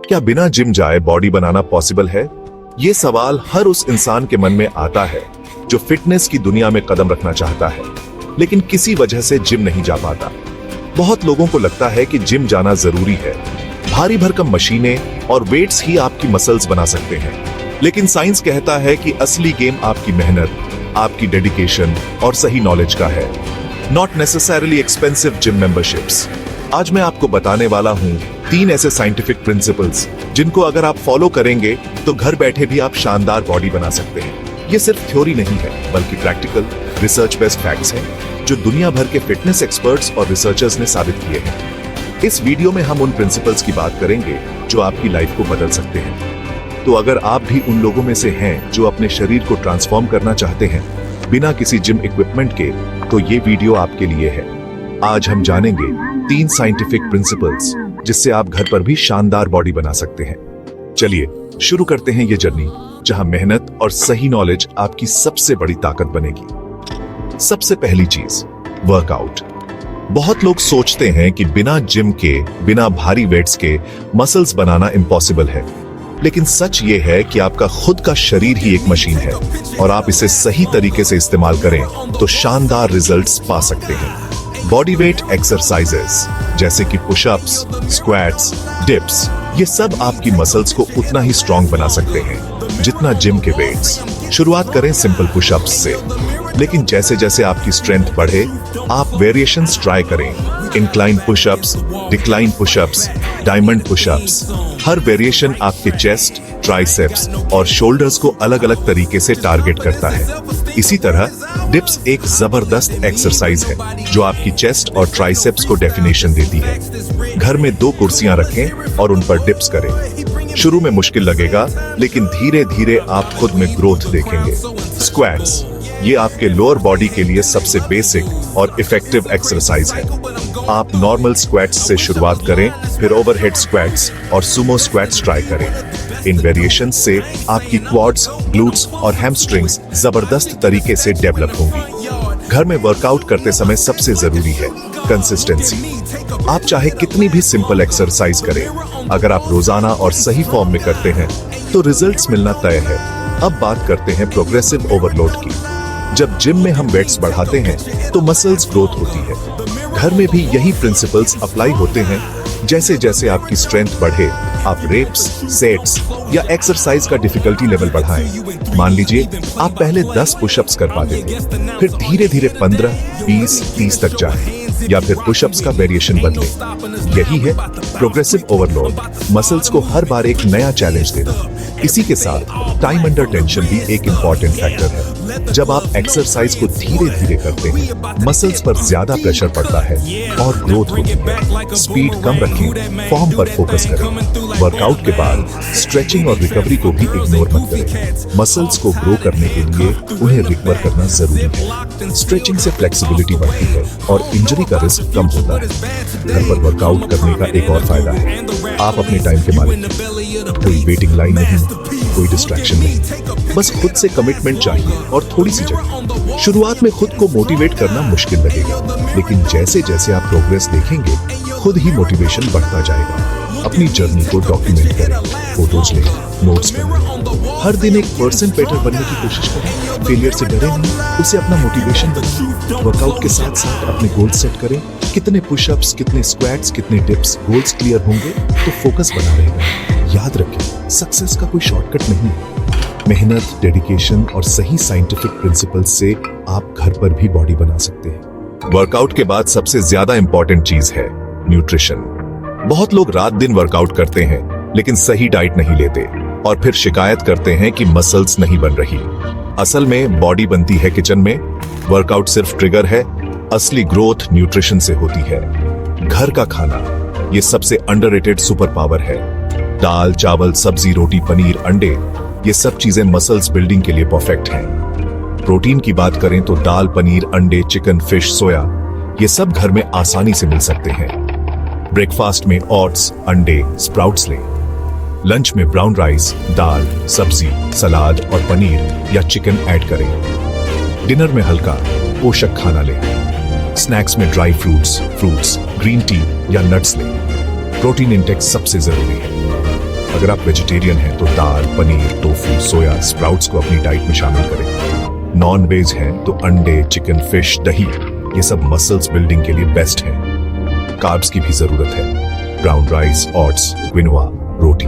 क्या बिना जिम जाए बॉडी बनाना पॉसिबल है? ये सवाल हर उस इंसान के मन में आता है जो फिटनेस की दुनिया में कदम रखना चाहता है, लेकिन किसी वजह से जिम नहीं जा पाता। बहुत लोगों को लगता है कि जिम जाना जरूरी है, भारी भरकम मशीनें और वेट्स ही आपकी मसल्स बना सकते हैं। लेकिन साइंस कहता है कि असली गेम आपकी मेहनत, आपकी डेडिकेशन और सही नॉलेज का है, not necessarily expensive gym memberships. आज मैं आपको बताने वाला हूं 3 ऐसे साइंटिफिक प्रिंसिपल्स जिनको अगर आप फॉलो करेंगे तो घर बैठे भी आप शानदार बॉडी बना सकते हैं। ये सिर्फ थ्योरी नहीं है, बल्कि प्रैक्टिकल, रिसर्च बेस्ड फैक्ट्स हैं जो दुनिया भर के फिटनेस एक्सपर्ट्स और रिसर्चर्स ने साबित किए हैं। इस वीडियो में हम उन प्रिंसिपल्स की बात करेंगे जो आपकी लाइफ को बदल सकते हैं। तो अगर आप भी उन लोगों में से हैं जो अपने शरीर को ट्रांसफॉर्म करना चाहते हैं बिना किसी जिम इक्विपमेंट के, तो ये वीडियो आपके लिए है। आज हम जानेंगे 3 साइंटिफिक प्रिंसिपल्स जिससे आप घर पर भी शानदार बॉडी बना सकते हैं। चलिए शुरू करते हैं ये जर्नी जहां मेहनत और सही नॉलेज आपकी सबसे बड़ी ताकत बनेगी। सबसे पहली चीज, वर्कआउट। बहुत लोग सोचते हैं कि बिना जिम के, बिना भारी वेट्स के मसल्स बनाना इम्पॉसिबल है, लेकिन सच ये है कि आपका खुद का शरीर ही एक मशीन है और आप इसे सही तरीके से इस्तेमाल करें तो शानदार रिजल्ट्स पा सकते हैं। बॉडी वेट एक्सरसाइजेस जैसे कि पुशअप्स, स्क्वाट्स, डिप्स, ये सब आपकी मसल्स को उतना ही स्ट्रॉन्ग बना सकते हैं जितना जिम के वेट्स। शुरुआत करें सिंपल पुशअप्स से, लेकिन जैसे जैसे आपकी स्ट्रेंथ बढ़े आप वेरिएशंस ट्राई करें। Incline pushups, decline pushups, diamond pushups. हर वेरिएशन आपके चेस्ट, ट्राइसेप्स और शोल्डर्स को अलग अलग तरीके से टारगेट करता है। इसी तरह डिप्स एक जबरदस्त एक्सरसाइज है जो आपकी चेस्ट और ट्राइसेप्स को डेफिनेशन देती है। घर में 2 कुर्सियां रखें और उन पर डिप्स करें। शुरू में मुश्किल लगेगा, लेकिन धीरे धीरे आप खुद में ग्रोथ देखेंगे। स्क्वाट्स, ये आपके लोअर बॉडी के लिए सबसे बेसिक और इफेक्टिव एक्सरसाइज है। आप नॉर्मल स्क्वाट्स से शुरुआत करें, फिर ओवरहेड स्क्वाट्स और सुमो स्क्वाट्स ट्राई करें। इन वेरिएशंस से आपकी क्वाड्स, ग्लूट्स और हैमस्ट्रिंग्स जबरदस्त तरीके से डेवलप होंगी। घर में वर्कआउट करते समय सबसे जरूरी है कंसिस्टेंसी। आप चाहे कितनी भी सिंपल एक्सरसाइज करें, अगर आप रोजाना और सही फॉर्म में करते हैं तो रिजल्ट्स मिलना तय है। अब बात करते हैं प्रोग्रेसिव ओवरलोड की। जब जिम में हम वेट्स बढ़ाते हैं तो मसल्स ग्रोथ होती है। घर में भी यही प्रिंसिपल्स अप्लाई होते हैं। जैसे जैसे आपकी स्ट्रेंथ बढ़े आप रेप्स, सेट्स या एक्सरसाइज का डिफिकल्टी लेवल बढ़ाएं। मान लीजिए आप पहले 10 पुशअप्स कर पाते थे, फिर धीरे धीरे 15, 20, 30 तक जाएं, या फिर पुशअप्स का वेरिएशन बदलें। यही है प्रोग्रेसिव ओवरलोड, मसल्स को हर बार एक नया चैलेंज देना। इसी के साथ टाइम अंडर टेंशन भी एक इंपॉर्टेंट फैक्टर है। जब आप एक्सरसाइज को धीरे धीरे करते हैं मसल्स पर ज्यादा प्रेशर पड़ता है और ग्रोथ होती है। स्पीड कम रखें, फॉर्म पर फोकस करें। वर्कआउट के बाद स्ट्रेचिंग और रिकवरी को भी इग्नोर मत करें। मसल्स को ग्रो करने के लिए उन्हें रिकवर करना जरूरी है। स्ट्रेचिंग से फ्लेक्सिबिलिटी बढ़ती है और इंजरी का रिस्क कम होता है। घर पर वर्कआउट करने का एक और फायदा है, आप अपने टाइम के मालिक हैं। कोई वेटिंग लाइन नहीं, कोई डिस्ट्रैक्शन नहीं, बस खुद से कमिटमेंट चाहिए और थोड़ी सी जगह। शुरुआत में खुद को मोटिवेट करना मुश्किल लगेगा, लेकिन जैसे जैसे आप प्रोग्रेस देखेंगे खुद ही मोटिवेशन बढ़ता जाएगा। अपनी जर्नी को डॉक्यूमेंट करें, फोटोज लें, नोट्स बनाएं। हर दिन 1% बेटर बनने की कोशिश करें। फेलियर से डरें नहीं, उसे अपना मोटिवेशन बनाएं। वर्कआउट के साथ साथ अपने गोल्स सेट करें। कितने पुशअप्स, कितने स्क्वाट्स, कितने डिप्स, गोल्स क्लियर होंगे तो फोकस बना रहेगा। याद रखें, सक्सेस का कोई शॉर्टकट नहीं है। मेहनत, डेडिकेशन और सही साइंटिफिक प्रिंसिपल्स से आप घर पर भी बॉडी बना सकते हैं। वर्कआउट के बाद सबसे ज्यादा इंपॉर्टेंट चीज है न्यूट्रिशन। बहुत लोग रात दिन वर्कआउट करते हैं लेकिन सही डाइट नहीं लेते और फिर शिकायत करते हैं कि मसल्स नहीं बन रही। असल में बॉडी बनती है किचन में, वर्कआउट सिर्फ ट्रिगर है। असली ग्रोथ न्यूट्रिशन से होती है। घर का खाना ये सबसे अंडररेटेड सुपर पावर है। दाल, चावल, सब्जी, रोटी, पनीर, अंडे, ये सब चीजें मसल्स बिल्डिंग के लिए परफेक्ट हैं। प्रोटीन की बात करें तो दाल, पनीर, अंडे, चिकन, फिश, सोया, ये सब घर में आसानी से मिल सकते हैं। ब्रेकफास्ट में ओट्स, अंडे, स्प्राउट्स लें। लंच में ब्राउन राइस, दाल, सब्जी, सलाद और पनीर या चिकन ऐड करें। डिनर में हल्का पोषक खाना लें। स्नैक्स में ड्राई फ्रूट्स, ग्रीन टी या नट्स लें। प्रोटीन इंटेक सबसे जरूरी है। अगर आप वेजिटेरियन हैं तो दाल, पनीर, टोफू, सोया, स्प्राउट्स को अपनी डाइट में शामिल करें। नॉन वेज हैं तो अंडे, चिकन, फिश, दही ये सब मसल्स बिल्डिंग के लिए बेस्ट है। कार्ब्स की भी जरूरत है। ब्राउन राइस, ओट्स, क्विनोआ, रोटी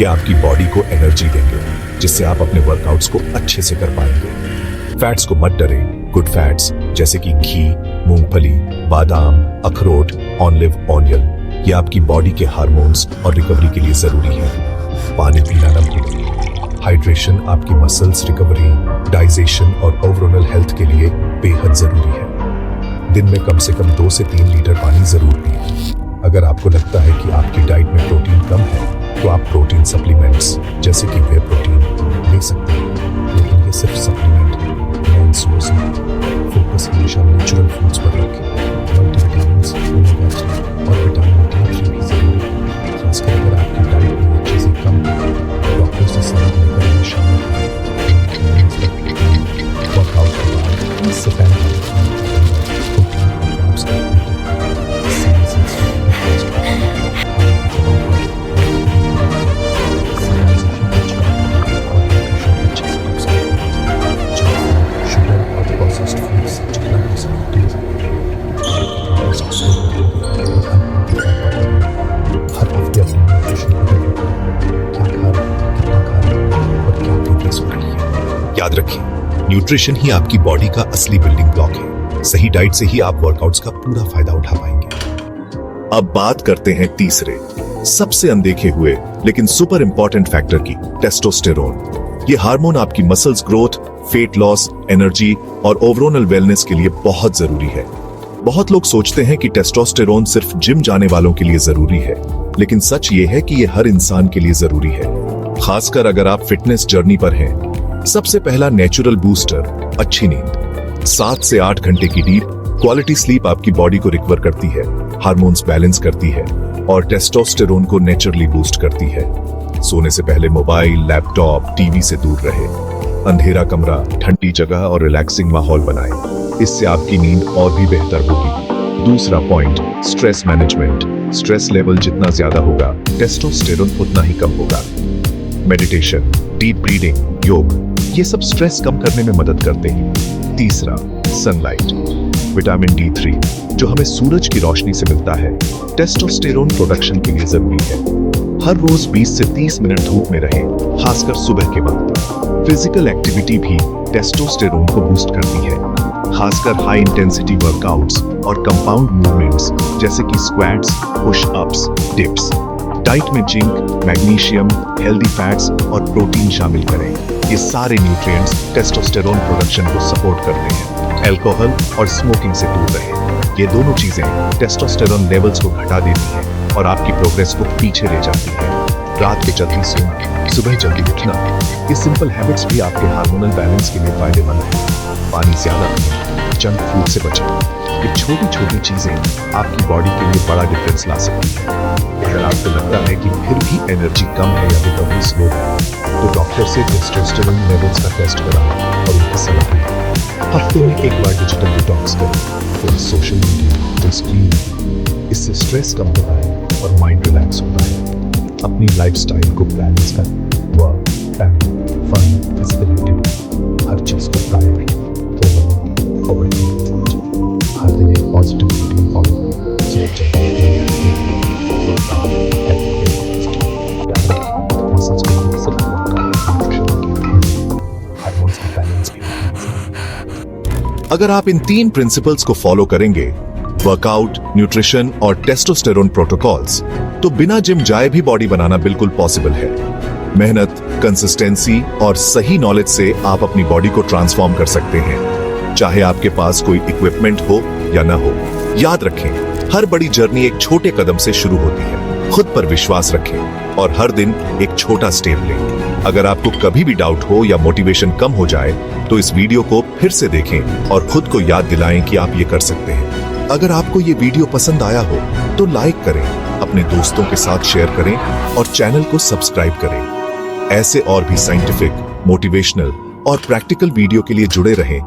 ये आपकी बॉडी को एनर्जी देंगे, जिससे आप अपने वर्कआउट्स को अच्छे से कर पाएंगे। फैट्स को मत डरें। गुड फैट्स जैसे कि घी, मूंगफली, बादाम, अखरोट, ऑलिव ऑयल ये आपकी बॉडी के हार्मोन्स और रिकवरी के लिए जरूरी है। पानी पीना न भूलें। हाइड्रेशन आपकी मसल्स रिकवरी, डाइजेशन और ओवरऑल हेल्थ के लिए बेहद जरूरी है। दिन में कम से कम 2 से 3 लीटर पानी जरूर पिएं। अगर आपको लगता है कि आपकी डाइट में प्रोटीन कम है तो आप प्रोटीन सप्लीमेंट्स जैसे कि वे प्रोटीन ले सकते हैं, लेकिन ये सिर्फ सप्लीमेंट है, मेन सोर्स है। फोकस हमेशा नेचुरल फूड्स पर रखें। मल्टीविटामिन्स, ओमेगा 3 और विटामिन D3 भी जरूरी है। खासकर अगर आपकी डाइट में ये चीजें कम हैं, डॉक्टर से सलाह लेकर इन्हें शामिल करें। वर्कआउट के बाद इससे पहले प्रोटीन और कार्ब्स का याद रखें, न्यूट्रिशन ही आपकी बॉडी का असली बिल्डिंग ब्लॉक है। सही डाइट से ही आप वर्कआउट्स का पूरा फायदा उठा पाएंगे। अब बात करते हैं तीसरे, सबसे अनदेखे हुए लेकिन सुपर इंपॉर्टेंट फैक्टर की, टेस्टोस्टेरोन। ये हार्मोन आपकी muscles growth, fat loss, energy और ओवरऑल वेलनेस के लिए बहुत जरूरी है। बहुत लोग सोचते हैं कि टेस्टोस्टेरोन सिर्फ जिम जाने वालों के लिए जरूरी है, लेकिन सच ये है कि ये हर इंसान के लिए जरूरी है, खासकर अगर आप फिटनेस जर्नी पर हैं। सबसे पहला नेचुरल बूस्टर, अच्छी नींद। 7 से 8 घंटे की डीप क्वालिटी स्लीप आपकी बॉडी को रिकवर करती है, हार्मोन्स बैलेंस करती है और टेस्टोस्टेरोन को नेचुरली बूस्ट करती है। सोने से पहले मोबाइल, लैपटॉप, टीवी से दूर रहे। अंधेरा कमरा, ठंडी जगह और रिलैक्सिंग माहौल बनाएं। इससे आपकी नींद और भी बेहतर होगी। दूसरा point, stress management. Stress level जितना ज्यादा होगा, टेस्टोस्टेरोन उतना ही कम होगा। मेडिटेशन, डीप ब्रीदिंग, योग ये सब स्ट्रेस कम करने में मदद करते हैं। तीसरा, सनलाइट। विटामिन D3 जो हमें सूरज की रोशनी से मिलता है, टेस्टोस्टेरोन प्रोडक्शन के लिए जरूरी है। हर रोज 20 से 30 मिनट धूप में रहें, खासकर सुबह के वक्त। फिजिकल एक्टिविटी भी टेस्टोस्टेरोन को बूस्ट करती है, खासकर हाई इंटेंसिटी वर्कआउट्स और कंपाउंड मूवमेंट्स जैसे कि squats, push ups, dips. Diet में जिंक, मैग्नीशियम, हेल्दी फैट्स और प्रोटीन शामिल करें। ये सारे न्यूट्रिएंट्स टेस्टोस्टेरोन प्रोडक्शन को सपोर्ट करते हैं। अल्कोहल और स्मोकिंग से दूर रहें। ये दोनों चीजें टेस्टोस्टेरोन लेवल्स को घटा देती हैं और आपकी प्रोग्रेस को पीछे ले जाती हैं। रात के जल्दी सोना, सुबह जल्दी उठना, ये सिंपल हैबिट्स भी आपके हार्मोनल बैलेंस के लिए फायदेमंद हैं। पानी ज्यादा पिएं, जंक फूड से बचें। ये छोटी छोटी चीजें आपकी बॉडी के लिए बड़ा डिफरेंस ला सकती हैं। अगर आपको लगता है कि फिर भी एनर्जी कम है या रिकवरी स्लो है, तो डॉक्टर से टेस्टोस्टेरोन लेवल्स का टेस्ट कराएं और उनकी सलाह लें। हफ्ते में एक बार डिजिटल डिटॉक्स करें, कोई सोशल मीडिया, कोई स्क्रीन। इससे स्ट्रेस कम होता है और माइंड रिलैक्स होता है। अपनी लाइफस्टाइल को बैलेंस करें। Work, family, fun, physical activity, हर चीज को प्रायोरिटी हर दिन एक पॉजिटिव रूटीन फॉलो अगर आप इन 3 प्रिंसिपल्स को फॉलो करेंगे, वर्कआउट, न्यूट्रिशन और टेस्टोस्टेरोन प्रोटोकॉल्स, तो बिना जिम जाए भी बॉडी बनाना बिल्कुल पॉसिबल है। मेहनत, कंसिस्टेंसी और सही नॉलेज से आप अपनी बॉडी को ट्रांसफॉर्म कर सकते हैं, चाहे आपके पास कोई इक्विपमेंट हो या ना हो। याद रखें, हर बड़ी जर्नी एक छोटे कदम से शुरू होती है। खुद पर विश्वास रखें और हर दिन एक छोटा स्टेप लें। अगर आपको कभी भी डाउट हो या मोटिवेशन कम हो जाए, तो इस वीडियो को फिर से देखें और खुद को याद दिलाएं कि आप ये कर सकते हैं। अगर आपको ये वीडियो पसंद आया हो तो लाइक करें, अपने दोस्तों के साथ शेयर करें और चैनल को सब्सक्राइब करें। ऐसे और भी साइंटिफिक, मोटिवेशनल और प्रैक्टिकल वीडियो के लिए जुड़े रहें।